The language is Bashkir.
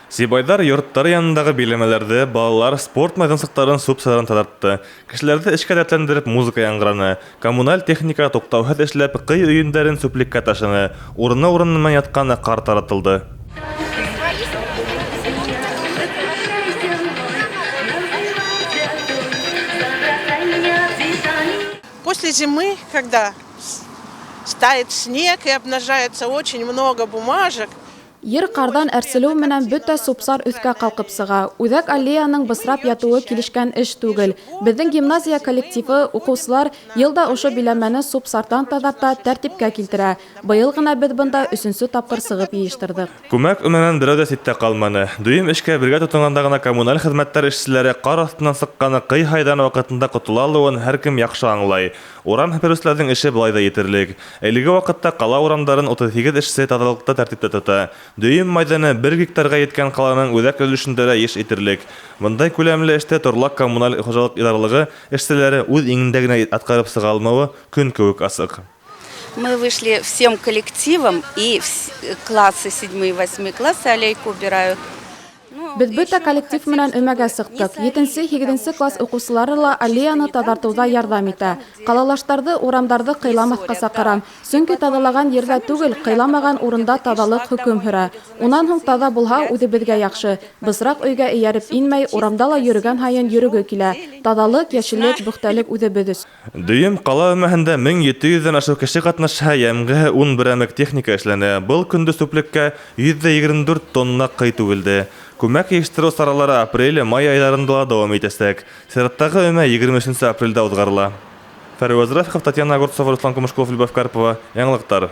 Сибайдар йорттары янындағы билемелерде балалар спорт майдансыктарын субсыдарын таратты. Кешеләрде эшкә дәртләндереп музыка яңгыраны. Коммуналь техника туктаусыз эшләп кый өендәрен сүплеккә ташыны. Урыннан яткан кар таратылды. После зимы, когда стает снег и обнажается очень много бумажек, Ер кардан әрселеү менән бөтә супсар өҫкә калкып сыга. Үҙәк аллеяның бысрап ятыуы килешкән эш түгел. Безнең гимназия коллективы, уҡыусылар йылда ошо биләмәне супсардан таҙарта, тәртипкә килтерә. Быйыл гына беҙ бында 3-нче тапҡыр сығып йыйыштырҙык. Күмәк өмәнән берәү дә ситтә калманы. Дөйөм эшкә бергә тотонғанда гына коммуналь хеҙмәттәр эшселәре ҡар аҫтынан сыҡҡаны ҡый һайҙан ваҡытында ҡотола алыуын һәр кем яҡшы аңлай. Урам һәпереүселәрҙең эше былай да етерлек. Әлеге ваҡытта ҡала урамдарын 38 эшсе таҙалыҡта тәртиптә тота. Дөйөм майҙаны 1 гектарға еткән ҡаланың үҙәк өлөшөндә лә йыш итерлек. Бындай күләмле эштә Торлаҡ коммуналь хужалыҡ идаралығы эшселәре үҙ иңендә генә атҡарып сыға алмауы көн кеүек асыҡ. Мы вышли всем коллективом, и классы 7 и 8 классы аллейку убирают. Без бөтә коллектив менән өмәгә сыҡтык. 7-8 класс уҡыусылары ла аллеяны таҙартыуҙа ярҙам итә. Ҡалалаштарҙы, урамдарҙы ҡыйламаҫҡа саҡырам. Сөнки таҙалаган ерҙә түгел, ҡыйламаған урында таҙалыҡ хөкөм һөрә. Унан һуң таҙа булһа, үҙебеҙгә яҡшы. Бысраҡ өйгә эйәреп инмәй, урамда ла йөрөгән һайын йөрөгө килә. Таҙалыҡ, йәшеллек, бөхтәлек үҙебеҙ өсөн. Дөйөм ҡала өмәһендә 1700-дән ашыу кеше ҡатнашһа, йәмғеһе 10 берәмек техника эшләнә. Был көндө сүплеккә 124 тонна ҡый түгелде. Күмәк йыйыштырыу саралары апрель-май айҙарында ла дауам итәсәк. Сираттағы өмә 23 апрелдә уҙғарыла. Фәрүәз Рафиков, Татьяна Огурцова, Руслан Кумышков, Любовь Карпова. Яңылыҡтар.